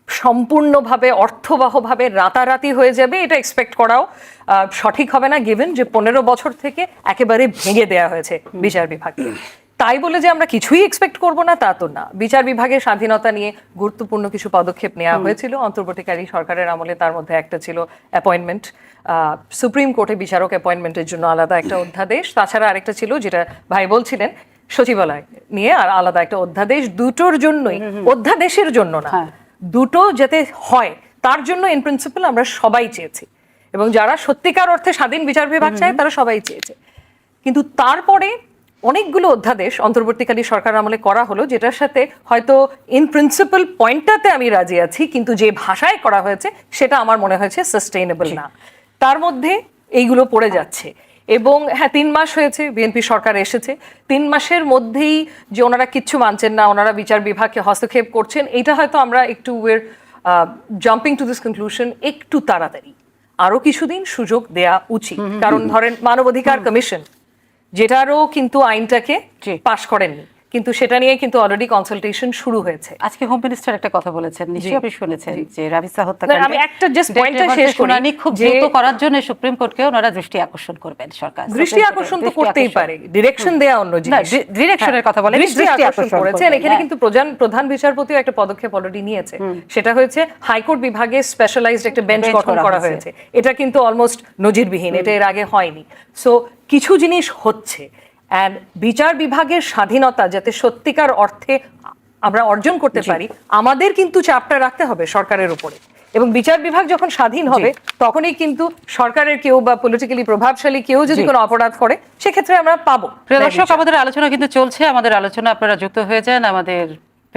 সম্পূর্ণভাবে অর্থবহভাবে রাতারাতি হয়ে যাবে, এটা এক্সপেক্ট করাও সঠিক হবে না, গিভেন যে 15 বছর থেকে একেবারে ভেঙে দেওয়া হয়েছে বিচার বিভাগকে। তাই বলে যে আমরা কিছুই এক্সপেক্ট করব না তা তো না। বিচার বিভাগের স্বাধীনতা নিয়ে গুরুত্বপূর্ণ কিছু পদক্ষেপ নেওয়া হয়েছিল অন্তর্বর্তীকালীন সরকারের আমলে। তার মধ্যে একটা ছিল অ্যাপয়েন্টমেন্ট, সুপ্রিম কোর্টে বিচারক অ্যাপয়েন্টমেন্টের জন্য আলাদা একটা অধ্যাদেশ। তাছাড়া আরেকটা ছিল, যেটা ভাই বলছিলেন, সচিবালয় নিয়ে আর আলাদা একটা অধ্যাদেশ। দুটোর জন্যই, অধ্যাদেশের জন্য না, দুটো যাতে হয় তার জন্য ইন প্রিন্সিপাল আমরা সবাই চেয়েছি, এবং যারা সত্যিকার অর্থে স্বাধীন বিচার বিভাগ চায় তারা সবাই চেয়েছে। কিন্তু তারপরে অনেকগুলো অধ্যাদেশ অন্তর্বর্তীকালীন সরকার আমলে করা হলো, যেটার সাথে হয়তো ইন প্রিন্সিপাল পয়েন্টটাতে আমি রাজি আছি, কিন্তু যে ভাষায় করা হয়েছে সেটা আমার মনে হয়েছে সাস্টেইনেবল না। তার মধ্যে এইগুলো পড়ে যাচ্ছে। এবং হ্যাঁ, 3 মাস হয়েছে বিএনপি সরকার এসেছে, 3 মাসের মধ্যেই যে ওনারা কিচ্ছু মানছেন না, ওনারা বিচার বিভাগকে হস্তক্ষেপ করছেন, এটা হয়তো আমরা একটু জাম্পিং টু দিস কনক্লুশন, একটু তাড়াতাড়ি আরো কিছুদিন সুযোগ দেয়া উচিত। কারণ ধরেন মানবাধিকার কমিশন, যেটারও কিন্তু আইনটাকে পাশ করেননি, কিন্তু সেটা নিয়ে কিন্তু অলরেডি কনসালটেশন শুরু হয়েছে। আজকে হোম মিনিস্টার একটা কথা বলেছেন, নিশ্চয়ই আপনি শুনেছেন, যে রাবিসা না, হত্যাকাণ্ডে আমি একটা জাস্ট পয়েন্টটা শেষ করি, শুনানি খুব দ্রুত করার জন্য সুপ্রিম কোর্টকে ওনারা দৃষ্টি আকর্ষণ করবেন। সরকার দৃষ্টি আকর্ষণ তো করতেই পারে, ডিরেকশন দেয়া অন্য জিনিস। ডিরেকশনের কথা বলে দৃষ্টি আকর্ষণ করেছেন এখানে, কিন্তু প্রধান বিচারপতিও একটা পদক্ষেপ অলরেডি নিয়েছে, সেটা হয়েছে হাইকোর্ট বিভাগে স্পেশালাইজড একটা বেঞ্চ গঠন করা হয়েছে। এটা কিন্তু অলমোস্ট নজিরবিহীন, এটা এর আগে হয়নি। সো কিছু জিনিস হচ্ছে, অ্যান্ড বিচার বিভাগের স্বাধীনতা যাতে সত্যিকার অর্থে আমরা অর্জন করতে পারি, আমাদের কিন্তু চাপটা রাখতে হবে সরকারের উপরে। এবং বিচার বিভাগ যখন স্বাধীন হবে, তখনই কিন্তু সরকারের কেউ বা পলিটিক্যালি প্রভাবশালী কেউ যদি কোনো অপরাধ করে, সেক্ষেত্রে আমরা পাবো। প্রিয় দর্শক, আমাদের আলোচনা কিন্তু চলছে। আমাদের আলোচনা আপনারা যুক্ত হয়ে যান আমাদের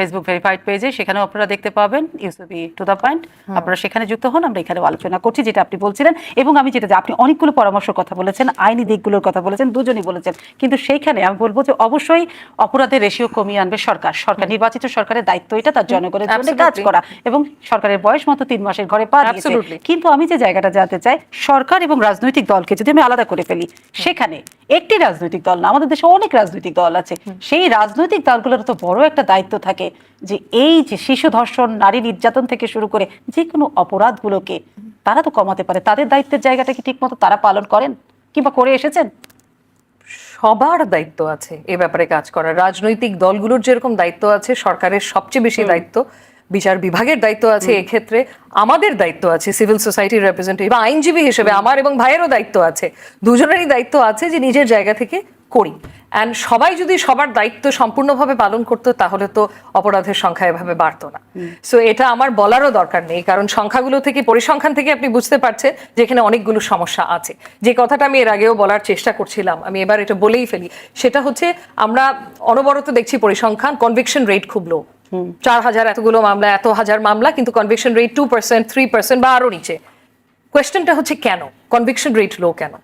ফেসবুক ভেরিফাইড পেজে, সেখানেও আপনারা দেখতে পাবেন ইউসুবি টু দ্য পয়েন্ট। আপনারা সেখানে যুক্ত হন, আমরা এখানেও আলোচনা করছি যেটা আপনি বলছিলেন। এবং আমি যেটা, আপনি অনেকগুলো পরামর্শের কথা বলেছেন, আইনি দিকগুলোর কথা বলেছেন, দুজনই বলেছেন, কিন্তু সেইখানে আমি বলবো যে অবশ্যই অপরাধের রেশিও কমিয়ে আনবে সরকার। নির্বাচিত সরকারের দায়িত্ব এটা, তার জনগণের জন্য কাজ করা, এবং সরকারের বয়স মতো 3 মাসের ঘরে পা দিয়েছে। কিন্তু আমি যে জায়গাটা জানতে চাই, সরকার এবং রাজনৈতিক দলকে যদি আমি আলাদা করে ফেলি, সেখানে একটি রাজনৈতিক দল না, আমাদের দেশে অনেক রাজনৈতিক দল আছে, সেই রাজনৈতিক দলগুলোর তো বড় একটা দায়িত্ব থাকে যে এই যে শিশু ধর্ষণ, নারী নির্যাতন থেকে শুরু করে যে কোনো অপরাধগুলোকে তারা তো কমাতে পারে। তাদের দায়িত্বের জায়গাটা কি ঠিক মতো তারা পালন করেন কিংবা করে এসেছেন? সবার দায়িত্ব আছে এ ব্যাপারে কাজ করার। রাজনৈতিক দলগুলোর যেরকম দায়িত্ব আছে, সরকারের সবচেয়ে বেশি দায়িত্ব, বিচার বিভাগের দায়িত্ব আছে, এক্ষেত্রে আমাদের দায়িত্ব আছে সিভিল সোসাইটির রিপ্রেজেন্টেটিভ বা আইনজীবী হিসেবে আমার এবং ভাইয়েরও দায়িত্ব আছে, দুজনেরই দায়িত্ব আছে যে নিজের জায়গা থেকে করি। অ্যান্ড সবাই যদি সবার দায়িত্ব সম্পূর্ণভাবে পালন করতো, তাহলে তো অপরাধের সংখ্যা এভাবে বাড়তো না। সো এটা আমার বলারও দরকার নেই, কারণ সংখ্যাগুলো থেকে, পরিসংখ্যান থেকে আপনি বুঝতে পারছেন যে এখানে অনেকগুলো সমস্যা আছে। যে কথাটা আমি এর আগেও বলার চেষ্টা করছিলাম, আমি এবার এটা বলেই ফেলি, সেটা হচ্ছে আমরা অনবরত দেখছি পরিসংখ্যান, কনভিকশন রেট খুব লো। 4000 এতগুলো মামলা, এত হাজার মামলা, কিন্তু কনভিকশন রেট 2%, 3% বা আরো নিচে। কোয়েশ্চেনটা হচ্ছে কেন কনভিকশন রেট লো কেন?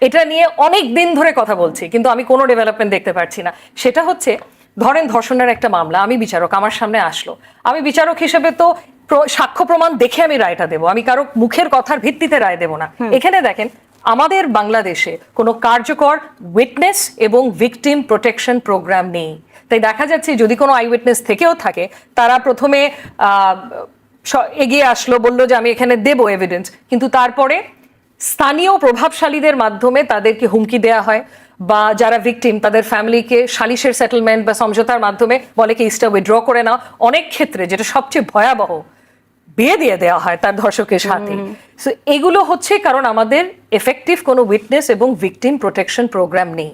এটা নিয়ে অনেক দিন ধরে কথা বলছি, কিন্তু আমি কোনো ডেভেলপমেন্ট দেখতে পাচ্ছি না। সেটা হচ্ছে, ধরেন ধর্ষণের একটা মামলা, আমি বিচারক, আমার সামনে আসলো, আমি বিচারক হিসেবে তো সাক্ষ্য প্রমাণ দেখে আমি রায়টা দেবো, আমি কারো মুখের কথার ভিত্তিতে রায় দেবো না। এখানে দেখেন, আমাদের বাংলাদেশে কোনো কার্যকর উইটনেস এবং ভিকটিম প্রোটেকশন প্রোগ্রাম নেই। তাই দেখা যাচ্ছে যদি কোনো আই উইটনেস থেকেও থাকে, তারা প্রথমে এগিয়ে আসলো, বললো যে আমি এখানে দেবো এভিডেন্স, কিন্তু তারপরে স্থানীয় প্রভাবশালীদের মাধ্যমে তাদেরকে হুমকি দেওয়া হয়, বা যারা ভিকটিম তাদের ফ্যামিলিকে সালিশের সেটেলমেন্ট বা সমঝোতার মাধ্যমে বলে কেসটা উইথড্র করে নাও। অনেক ক্ষেত্রে, যেটা সবচেয়ে ভয়াবহ, বিয়ে দিয়ে দেওয়া হয় তার ধর্ষকের সাথে। সো এগুলো হচ্ছে কারণ আমাদের এফেক্টিভ কোনো উইটনেস এবং ভিকটিম প্রোটেকশন প্রোগ্রাম নেই।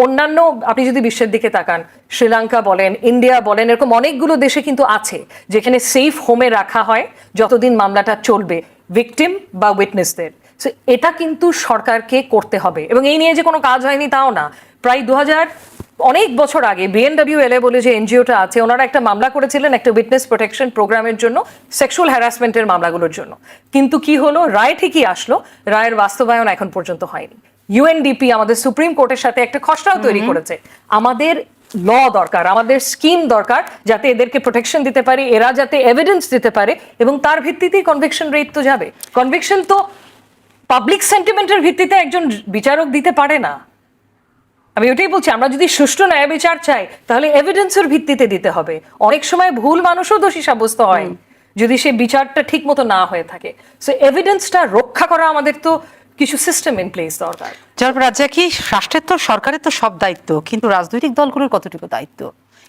অন্যান্য, আপনি যদি বিশ্বের দিকে তাকান, শ্রীলঙ্কা বলেন, ইন্ডিয়া বলেন, এরকম অনেকগুলো দেশে কিন্তু আছে যেখানে সেফ হোমে রাখা হয় যতদিন মামলাটা চলবে ভিকটিম বা উইটনেসদের। সো এটা কিন্তু সরকারকে করতে হবে। এবং এই নিয়ে যে কোনো কাজ হয়নি তাও না, প্রায় 2000 অনেক বছর আগে BNWLA বলে যে এনজিওটা আছে, ওনারা একটা মামলা করেছিলেন একটা উইটনেস প্রোটেকশন প্রোগ্রামের জন্য, সেক্সুয়াল হ্যারাসমেন্টের মামলাগুলোর জন্য। কিন্তু কি হলো, রায় ঠিকই আসলো, রায়ের বাস্তবায়ন এখন পর্যন্ত হয়নি। UNDP আমাদের সুপ্রিম কোর্টের সাথে একটা খসড়াও তৈরি করেছে। আমাদের ল দরকার, আমাদের স্কিম দরকার, যাতে এদেরকে প্রোটেকশন দিতে পারি, এরা যাতে এভিডেন্স দিতে পারে, এবং তার ভিত্তিতেই কনভিকশন রেট তো যাবে। কনভিকশন তো পাবলিক সেন্টিমেন্টের ভিত্তিতে একজন বিচারক দিতে পারে না। আমি ওটাই বলছি, আমরা যদি সুষ্ঠু ন্যায় বিচার চাই, তাহলে এভিডেন্সের ভিত্তিতে দিতে হবে। অনেক সময় ভুল মানুষও দোষী সাব্যস্ত হয় যদি সে বিচারটা ঠিক মতো না হয়ে থাকে। সো এভিডেন্সটা রক্ষা করা আমাদের তো কিছু সিস্টেম ইন প্লেস দরকার। জনাব রাজ্জাকি, রাষ্ট্রের তো, সরকারের তো সব দায়িত্ব, কিন্তু রাজনৈতিক দলগুলোর কতটুকু দায়িত্ব?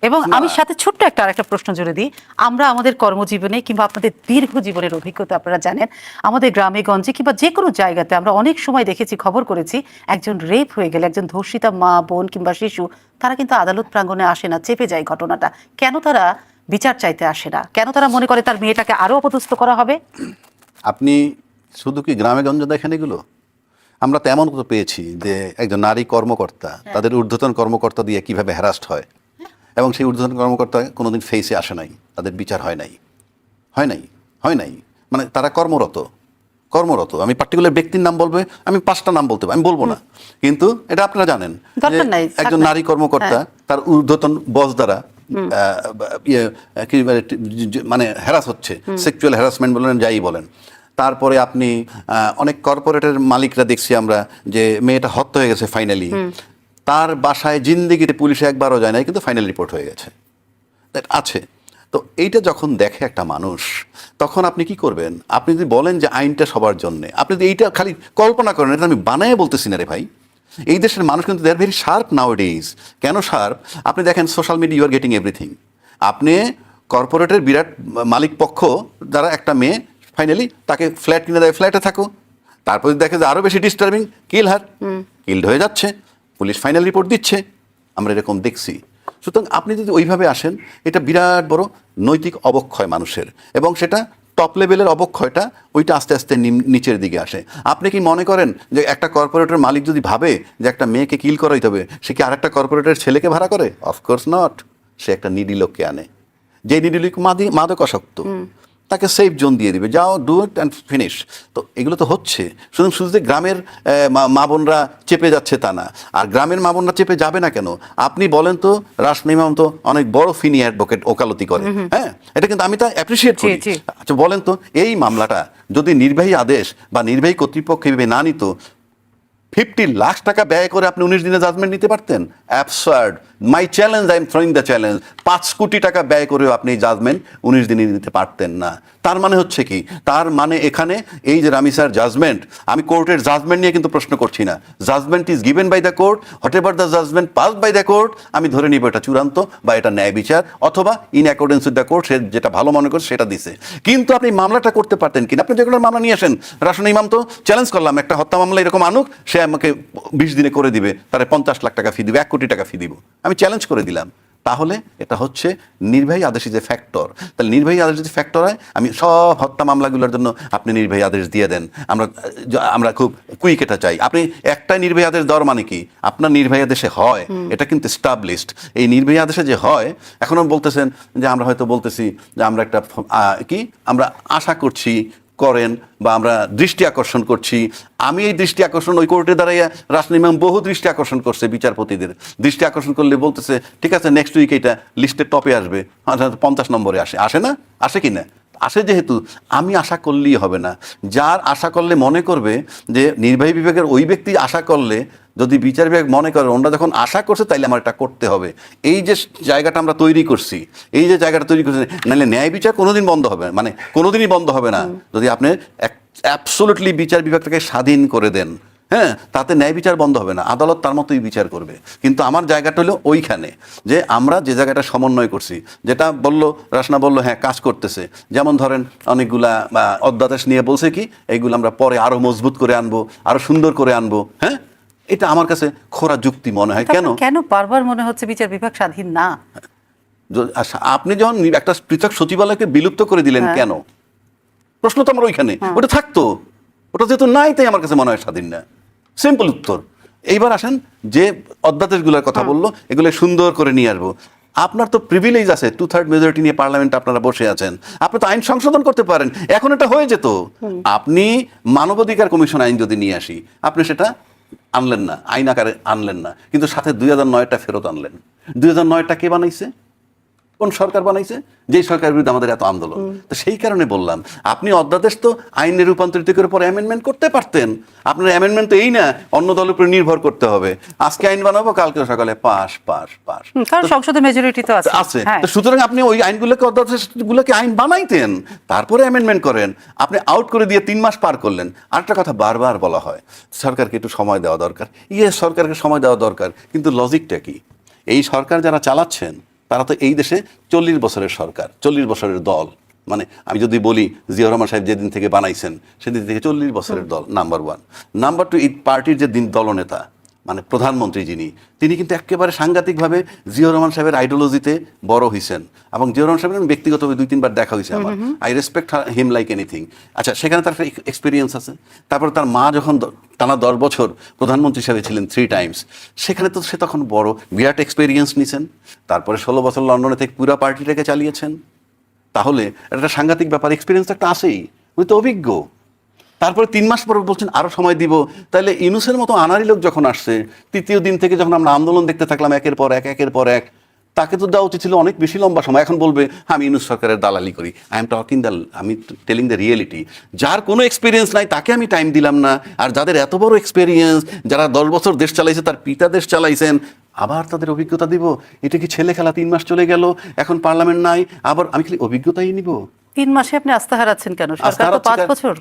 এবং আমি সাথে ছোট্ট আরেকটা প্রশ্ন জুড়ে দিই, আমরা আমাদের কর্মজীবনে কিংবা আপনাদের দীর্ঘ জীবনের অভিজ্ঞতা আপনারা জানেন, আমাদের গ্রামে গঞ্জে কিংবা যে কোনো জায়গাতে আমরা অনেক সময় দেখেছি, খবর করেছি, একজন রেপ হয়ে গেলে, একজন ধর্ষিতা মা, বোন কিংবা শিশু, তারা কিন্তু আদালত প্রাঙ্গণে আসে না, চেপে যায় ঘটনাটা। কেন তারা বিচার চাইতে আসে না? কেন তারা মনে করে তার মেয়েটাকে আরো অপদস্থ করা হবে? আপনি শুধু কি গ্রামে গঞ্জে দেখেন এগুলো? আমরা তো এমন তো পেয়েছি যে একজন নারী কর্মকর্তা তাদের ঊর্ধ্বতন কর্মকর্তা দিয়ে কিভাবে হ্যারাস্ট হয়, এবং সেই ঊর্ধ্বতন কর্মকর্তা কোনোদিন ফেসে আসে নাই, তাদের বিচার হয় নাই, মানে তারা কর্মরত, আমি পার্টিকুলার ব্যক্তির নাম বলবে, আমি 5টা নাম বলতে পারি, আমি বলবো না, কিন্তু এটা আপনারা জানেন যে দরকার নাই, একজন নারী কর্মকর্তা তার ঊর্ধ্বতন বস দ্বারা মানে হ্যারাস হচ্ছে, সেক্সুয়াল হ্যারাসমেন্ট বলেন যাই বলেন। তারপরে আপনি অনেক কর্পোরেটের মালিকরা দেখছি আমরা যে মেয়েটা হত্যা হয়ে গেছে ফাইনালি, তার বাসায় জিন্দেগিতে পুলিশে একবারও যায় না, কিন্তু ফাইনাল রিপোর্ট হয়ে গেছে আছে। তো এইটা যখন দেখে একটা মানুষ, তখন আপনি কি করবেন? আপনি যদি বলেন যে আইনটা সবার জন্য, আপনি যদি এইটা খালি কল্পনা করেন, এটা আমি বানায় বলতেছি না রে ভাই। এই দেশের মানুষ কিন্তু they are very sharp nowadays. কেন শার্প? আপনি দেখেন social media, you are getting everything. আপনি কর্পোরেটের বিরাট মালিক পক্ষ যারা একটা মেয়ে ফাইনালি তাকে ফ্ল্যাট কিনে দেয়, ফ্ল্যাটে থাকো, তারপর দেখে যে আরও বেশি ডিস্টার্বিং, কিল্ড হয়ে যাচ্ছে, পুলিশ ফাইনাল রিপোর্ট দিচ্ছে, আমরা এরকম দেখছি। সুতরাং আপনি যদি ওইভাবে আসেন, এটা বিরাট বড় নৈতিক অবক্ষয় মানুষের, এবং সেটা টপ লেভেলের অবক্ষয়টা, ওইটা আস্তে আস্তে নিচের দিকে আসে। আপনি কি মনে করেন যে একটা কর্পোরেটের মালিক যদি ভাবে যে একটা মেয়েকে কিল করাইতে হবে, সে কি আরেকটা কর্পোরেটের ছেলেকে ভাড়া করে? Of course not. সে একটা নিডি লোককে আনে, যে নিডি লোক মাদকাসক্ত, তাকে সেফ জোন দিয়ে দিবে, যাও ডু ইট অ্যান্ড ফিনিশ। তো এগুলো তো হচ্ছে। শুধু শুধু যে গ্রামের মা বোনরা চেপে যাচ্ছে তা না। আর গ্রামের মা বোনরা চেপে যাবে না কেন? আপনি বলেন তো, রাসনা ইমাম তো অনেক বড় ফিনি অ্যাডভোকেট, ওকালতি করে, হ্যাঁ, এটা কিন্তু আমি তা অ্যাপ্রিসিয়েট করি। আচ্ছা বলেন তো, এই মামলাটা যদি নির্বাহী আদেশ বা নির্বাহী কর্তৃপক্ষ এভাবে না নিত, 50 লাখ টাকা ব্যয় করে আপনি 19 দিনে জাজমেন্ট নিতে পারতেন? Absurd. My challenge, I am throwing the challenge. 5 কোটি টাকা ব্যয় করেও আপনি জাজমেন্ট 19 দিনে নিতে পারতেন না। তার মানে হচ্ছে কি? তার মানে এখানে এই যে রামিসার জাজমেন্ট, আমি কোর্টের জাজমেন্ট নিয়ে কিন্তু প্রশ্ন করছি না। Judgement is given by the court, whatever the judgement pass by the court, আমি ধরে নিব এটা চূড়ান্ত বা এটা ন্যায় বিচার, অথবা in accordance with the court, সে যেটা ভালো মনে করে সেটা দিছে। কিন্তু আপনি মামলাটা করতে পারতেন কিনা? আপনি যেগুলো মামলা নিয়ে আসেন, রাসনা ইমাম তো চ্যালেঞ্জ করলাম, একটা হত্যা মামলা এরকম আনুক, সে আমাকে 20 দিনে করে দিবে, তারে 50 লাখ টাকা ফি দিব, 1 কোটি টাকা ফি দিব, আমি চ্যালেঞ্জ করে দিলাম। তাহলে এটা হচ্ছে নির্বাহী আদেশই যে ফ্যাক্টর। তাহলে নির্বাহী আদেশ যদি ফ্যাক্টর হয়, আমি সব হত্যা মামলাগুলোর জন্য আপনি নির্বাহী আদেশ দিয়ে দেন, আমরা খুব কুইক এটা চাই। আপনি একটাই নির্বাহী আদেশ দেওয়ার মানে কি? আপনার নির্বাহী আদেশে হয়, এটা কিন্তু এস্টাবলিশড। এই নির্বাহী আদেশে যে হয়, এখনো বলতেছেন যে আমরা হয়তো বলতেছি যে আমরা একটা আমরা আশা করছি করেন, বা আমরা দৃষ্টি আকর্ষণ করছি। আমি এই দৃষ্টি আকর্ষণ ওই কোর্টে দাঁড়াইয়া রাসনা ইমাম বহু দৃষ্টি আকর্ষণ করছে, বিচারপতিদের দৃষ্টি আকর্ষণ করলে বলতেছে ঠিক আছে নেক্সট উইক এটা লিস্টের টপে আসবে, 50 নম্বরে আসে না? আসে কি না? আসে। যেহেতু আমি আশা করলেই হবে না, যার আশা করলে মনে করবে যে নির্বাহী বিভাগের ওই ব্যক্তি আশা করলে, যদি বিচার বিভাগ মনে করে ওনারা যখন আশা করছে তাইলে আমার এটা করতে হবে, এই যে জায়গাটা আমরা তৈরি করছি, এই যে জায়গাটা তৈরি করছি, নাহলে ন্যায় বিচার কোনোদিন বন্ধ হবে, মানে কোনোদিনই বন্ধ হবে না যদি আপনি অ্যাবসোলুটলি বিচার বিভাগটাকে স্বাধীন করে দেন। হ্যাঁ, তাতে ন্যায় বিচার বন্ধ হবে না, আদালত তার মতোই বিচার করবে। কিন্তু আমার জায়গাটা হলো ওইখানে, যে আমরা যে জায়গাটা সমন্বয় করছি, যেটা বললো রাসনা বললো হ্যাঁ কাজ করতেছে। যেমন ধরেন অনেকগুলা অধ্যাদেশ নিয়ে বলছে কি এইগুলো আমরা পরে আরো মজবুত করে আনবো, আরো সুন্দর করে আনবো। হ্যাঁ, এটা আমার কাছে খোরা যুক্তি মনে হয়। কেন বারবার মনে হচ্ছে বিচার বিভাগ স্বাধীন না? আপনি যখন একটা পৃথক সচিবালয়কে বিলুপ্ত করে দিলেন কেন? প্রশ্ন তো আমার ওইখানে। ওটা থাকতো, ওটা যেহেতু নাই তাই আমার কাছে মনে হয় স্বাধীন না। সিম্পল উত্তর। এইবার আসেন যে অধ্যাদেশগুলোর কথা বললো, এগুলো সুন্দর করে নিয়ে আসবো। আপনার তো প্রিভিলেজ আছে, 2/3 মেজরিটি নিয়ে পার্লামেন্টে আপনারা বসে আছেন, আপনি তো আইন সংশোধন করতে পারেন। এখন এটা হয়ে যেত। আপনি মানবাধিকার কমিশন আইন যদি নিয়ে আসি, আপনি সেটা আনলেন না, আইন আকারে আনলেন না, কিন্তু সাথে 2009টা ফেরত আনলেন। 2009টা কে বানাইছে? কোন সরকার বানাইছে? যেই সরকারের বিরুদ্ধে আমাদের এত আন্দোলন। তো সেই কারণে বললাম, আপনি অধ্যাদেশ তো আইনে রূপান্তরিত করে পরে অ্যামেন্ডমেন্ট করতে পারতেন। আপনার অ্যামেন্ডমেন্ট তো এই না অন্য দলের উপর নির্ভর করতে হবে, আজকে আইন বানাবো কালকে সকালে পাস পাস পাস, কারণ সংসদে মেজরিটি তো আছে। তো সুতরাং আপনি ওই আইনগুলোকে, অধ্যাদেশগুলোকে আইন বানাইতেন, তারপরে অ্যামেন্ডমেন্ট করেন। আপনি আউট করে দিয়ে 3 মাস পার করলেন। আরেকটা কথা বারবার বলা হয়, সরকারকে একটু সময় দেওয়া দরকার। সরকারকে সময় দেওয়া দরকার, কিন্তু লজিকটা কি? এই সরকার যারা চালাচ্ছেন তারা তো এই দেশে 40 বছরের সরকার, 40 বছরের দল। মানে আমি যদি বলি জিয়াউর রহমান সাহেব যেদিন থেকে বানাইছেন সেদিন থেকে 40 বছরের দল, নাম্বার 1। নাম্বার 2, এই পার্টির যে দলনেতা মানে প্রধানমন্ত্রী যিনি, তিনি কিন্তু একেবারে সাংঘাতিকভাবে জিয়াউর রহমান সাহেবের আইডিওলজিতে বড় হয়েছেন। এবং জিয়াউর রহমান সাহেবের ব্যক্তিগতভাবে 2-3 বার দেখা হয়েছে আমার। I respect him like anything. আচ্ছা, সেখানে তার একটা এক্সপিরিয়েন্স আছে। তারপর তার মা যখন টানা 10 বছর প্রধানমন্ত্রী হিসাবে ছিলেন 3 টাইমস, সেখানে তো সে তখন বড় বিরাট এক্সপিরিয়েন্স নিছেন। তারপরে 16 বছর লন্ডনে থেকে পুরো পার্টিটাকে চালিয়েছেন। তাহলে একটা সাংঘাতিক ব্যাপার, এক্সপিরিয়েন্স একটা আসেই, উনি তো অভিজ্ঞ। তারপরে 3 মাস পর বলছেন আরো সময় দিব। তাহলে ইউনূসের মতো আনারি লোক যখন আসছে, তৃতীয় দিন থেকে যখন আমরা আন্দোলন দেখতে থাকলাম একের পর এক, তাকে তো দেওয়া উচিত ছিল অনেক বেশি লম্বা সময়। এখন বলবে আমি ইউনূস সরকারের দালালি করি। আমি টেলিং দ্য রিয়েলিটি। যার কোনো এক্সপিরিয়েন্স নাই তাকে আমি টাইম দিলাম না, আর যাদের এত বড় এক্সপিরিয়েন্স, যারা 10 বছর দেশ চালাইছে, তার পিতা দেশ চালাইছেন, আবার তাদের অভিজ্ঞতা দিব? এটা কি ছেলে খেলা? 3 মাস চলে গেল, এখন পার্লামেন্ট নাই, আবার আমি খালি অভিজ্ঞতাই নিব? 3 মাসে আপনি আস্থা হারাচ্ছেন কেন? সরকার তো 5 বছর।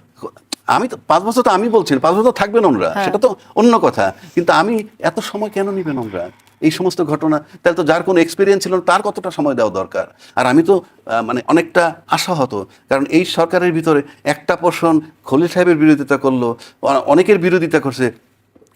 আমি তো 5 বছর, তো আমি বলছি 5 বছর থাকবেন ওনরা, সেটা তো অন্য কথা, কিন্তু আমি এত সময় কেন নিবেন ওনরা এই সমস্ত ঘটনা? তাহলে তো যার কোনো এক্সপিরিয়েন্স ছিল না তার কতটা সময় দেওয়া দরকার। আর আমি তো মানে অনেকটা আশাহত, কারণ এই সরকারের ভিতরে একটা পোর্শন খলিল সাহেবের বিরোধিতা করলো, অনেকের বিরোধিতা করছে,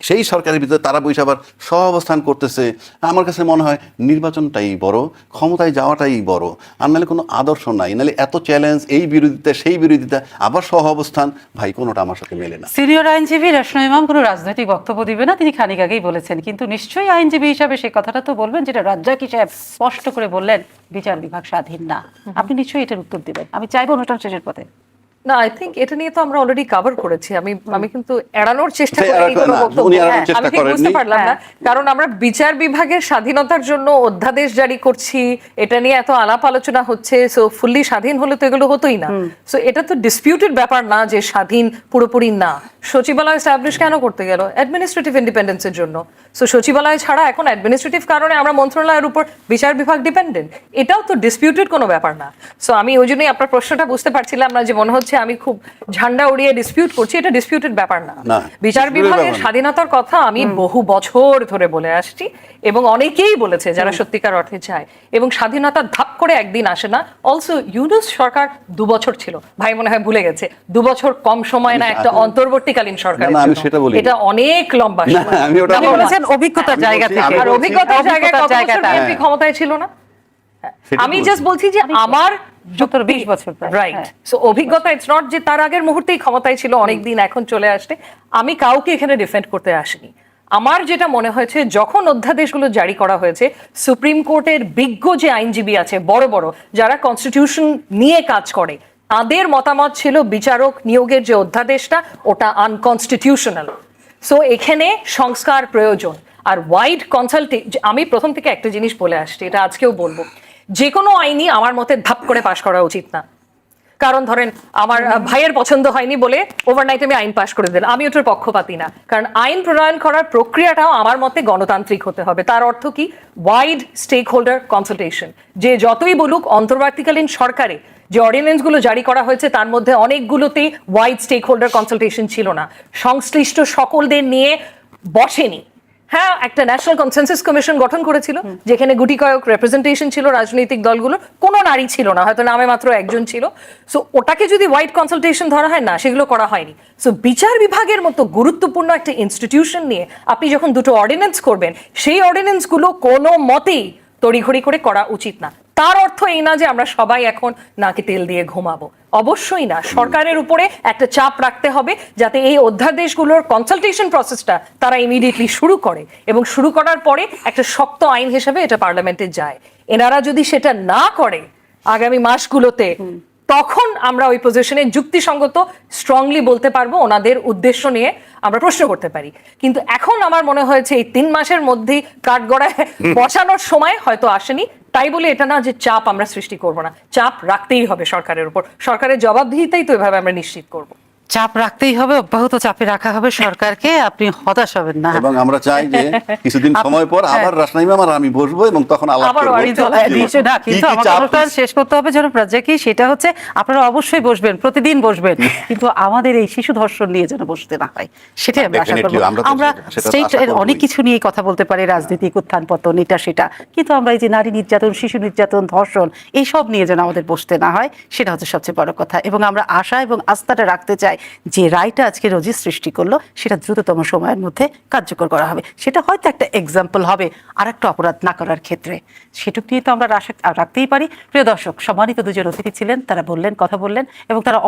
সেই সরকারের ভিতরে তারা বসে আবার সহাবস্থান করতেছে। আমার কাছে মনে হয় নির্বাচনটাই বড়, ক্ষমতায় যাওয়াটাই বড়, আর নাহলে কোনো আদর্শ নাই। নাহলে এত চ্যালেঞ্জ, এই বিরোধিতা সেই বিরোধিতা, আবার সহাবস্থান, ভাই কোনোটা আমার সাথে মেলে না। সিনিয়র আইনজীবী রাসনা ইমাম কোনো রাজনৈতিক বক্তব্য দিবে না, তিনি খানিক আগেই বলেছেন, কিন্তু নিশ্চয়ই আইনজীবী হিসাবে সেই কথাটা তো বলবেন যেটা রাজ্জাক সাহেব স্পষ্ট করে বললেন, বিচার বিভাগ স্বাধীন না। আপনি নিশ্চয়ই এটার উত্তর দিবেন। আমি চাইবো অনুষ্ঠান শেষের পথে। না, আই থিঙ্ক এটা নিয়ে তো আমরা অলরেডি কভার করেছি। আমি কিন্তু এড়ানোর চেষ্টা হ্যাঁ, করি কোনো না, বক্তব্য। উনি এড়ানোর চেষ্টা আমি ঠিক বুঝতে করেননি। পারলাম না, কারণ আমরা বিচার বিভাগের স্বাধীনতার জন্য অধ্যাদেশ জারি করছি, এটা নিয়ে এত আলাপ আলোচনা হচ্ছে। সো ফুললি স্বাধীন হলে তো এগুলো হতোই না। সো এটা তো ডিসপিউটেড ব্যাপার না যে স্বাধীন পুরোপুরি না। সচিবালয় এস্টাবলিশ কেন করতে গেল? অ্যাডমিনিস্ট্রেটিভ ইন্ডিপেন্ডেন্সের জন্য। সো সচিবালয় ছাড়া এখন অ্যাডমিনিস্ট্রেটিভ কারণে আমরা মন্ত্রণালয়ের উপর বিচার বিভাগ ডিপেন্ডেন্ট, এটাও তো ডিসপিউটেড কোনো ব্যাপার না। সো আমি ওই জন্যই আপনার প্রশ্নটা বুঝতে পারছিলাম না, যে মনে হচ্ছে আমি খুব ঝান্ডা উড়িয়ে ডিসপিউট করছি। এটা ডিসপিউটেড ব্যাপার না। বিচার বিভাগের স্বাধীনতার কথা আমি বহু বছর ধরে বলে আসছি, এবং অনেকেই বলেছে যারা সত্যিকার অর্থে চায়। এবং স্বাধীনতা ধাপ করে একদিন আসে না। অলসো ইউনূস সরকার 2 বছর ছিল, ভাই মনে হয় ভুলে গেছে। 2 বছর কম সময় না একটা অন্তর্বর্তীকালীন সরকারের জন্য, এটা অনেক লম্বা সময়। আপনি বলেছেন অভিজ্ঞতার জায়গা থেকে, আর অভিজ্ঞতার জায়গায় কত বছর বিএনপি ক্ষমতায় ছিল না? আমি জাস্ট বলছি যে আমার 20 বছর, রাইট। সো অভিজ্ঞতা, ইটস নট যে তার আগের মুহূর্তেই ক্ষমতায় ছিল, অনেকদিন এখন চলে আসতে। আমি কাউকে এখানে ডিফেন্ড করতে আসিনি। আমার যেটা মনে হয়েছে, যখন অধ্যাদেশগুলো জারি করা হয়েছে, সুপ্রিম কোর্টের বিজ্ঞ যে আইনজীবী আছে, বড় বড় যারা কনস্টিটিউশন নিয়ে কাজ করে, তাদের মতামত ছিল বিচারক নিয়োগের যে অধ্যাদেশটা ওটা আনকনস্টিটিউশনাল। সো এখানে সংস্কার প্রয়োজন। আর ওয়াইড কনসাল্টে, আমি প্রথম থেকে একটা জিনিস বলে আসছি, এটা আজকেও বলবো, যে কোনো আইনই আমার মতে ধাপ করে পাশ করা উচিত না। কারণ ধরেন আমার ভাইয়ের পছন্দ হয়নি বলে ওভারনাইট আমি আইন পাশ করে দিলাম, আমি ওটার পক্ষপাতী না। কারণ আইন প্রণয়ন করার প্রক্রিয়াটাও আমার মতে গণতান্ত্রিক হতে হবে। তার অর্থ কি? Wide stakeholder consultation. যে যতই বলুক, অন্তর্বর্তীকালীন সরকারে যে অর্ডিন্যান্স গুলো জারি করা হয়েছে তার মধ্যে অনেকগুলোতেই ওয়াইড স্টেক হোল্ডার কনসালটেশন ছিল না, সংশ্লিষ্ট সকলদের নিয়ে বসেনি। হ্যাঁ, একটা ন্যাশনাল কনসেনসাস কমিশন গঠন করেছিল, যেখানে গুটি কয়েক রিপ্রেজেন্টেশন ছিল রাজনৈতিক দলগুলোর, কোনো নারী ছিল না, হয়তো নামে মাত্র একজন ছিল। সো ওটাকে যদি হোয়াইট কনসালটেশন ধরা হয়, না, সেগুলো করা হয়নি। সো বিচার বিভাগের মতো গুরুত্বপূর্ণ একটা ইনস্টিটিউশন নিয়ে আপনি যখন দুটো অর্ডিন্যান্স করবেন, সেই অর্ডিন্যান্সগুলো কোনো মতেই তড়িঘড়ি করে করা উচিত না। তার অর্থ এই না যে আমরা সবাই এখন নাকে তেল দিয়ে ঘুমাবো, অবশ্যই না। সরকারের উপরে একটা চাপ রাখতে হবে যাতে এই অধ্যাদেশগুলোর কনসালটেশন প্রসেসটা তারা ইমিডিয়েটলি শুরু করে, এবং শুরু করার পরে একটা শক্ত আইন হিসেবে এটা পার্লামেন্টে যায়। এনারা যদি সেটা না করে আগামী মাসগুলোতে, তখন আমরা ওই পজিশনে যুক্তিসঙ্গত স্ট্রংলি বলতে পারবো, ওনাদের উদ্দেশ্য নিয়ে আমরা প্রশ্ন করতে পারি। কিন্তু এখন আমার মনে হয়েছে এই 3 মাসের মধ্যেই কাঠগড়ায় বসানোর সময় হয়তো আসেনি। তাই বলে এটা না যে চাপ আমরা সৃষ্টি করব না, চাপ রাখতেই হবে সরকারের উপর। সরকারের জবাবদিহিতাই তো এভাবে আমরা নিশ্চিত করব। চাপ রাখতেই হবে, অব্যাহত চাপে রাখা হবে সরকারকে। আপনি হতাশ হবেন না, এবং আমরা চাই যে কিছুদিন সময় পর আবার রাসনা ইমাম আর আমি বসবো, এবং তখন আলাপ করব। কিন্তু আমাদের অনুষ্ঠান শেষ করতে হবে জনাব রাজ্জাকি, সেটা হচ্ছে আপনারা অবশ্যই বসবেন, প্রতিদিন বসবেন, কিন্তু আমাদের এই শিশু ধর্ষণ নিয়ে যেন বসতে না হয়, সেটাই আমরা আশা করব। আমরা স্টেট অনেক কিছু নিয়ে কথা বলতে পারি, রাজনীতিক উত্থান পতন, এটা সেটা, কিন্তু আমরা এই যে নারী নির্যাতন, শিশু নির্যাতন, ধর্ষণ, এইসব নিয়ে যেন আমাদের বসতে না হয়, সেটা হচ্ছে সবচেয়ে বড় কথা। এবং আমরা আশা এবং আস্থাটা রাখতে চাই যে রায়টা আজকে রোজি সৃষ্টি করলো, সেটা দ্রুততম সময়ের মধ্যে কার্যকর করা হবে। সেটা হয়তো একটা এক্সাম্পল হবে আর একটা অপরাধ না করার ক্ষেত্রে, সেটুকু নিয়ে তো আমরা রাখতেই পারি। প্রিয় দর্শক, সম্মানিত দুজন অতিথি ছিলেন, তারা বললেন, কথা বললেন, এবং তারা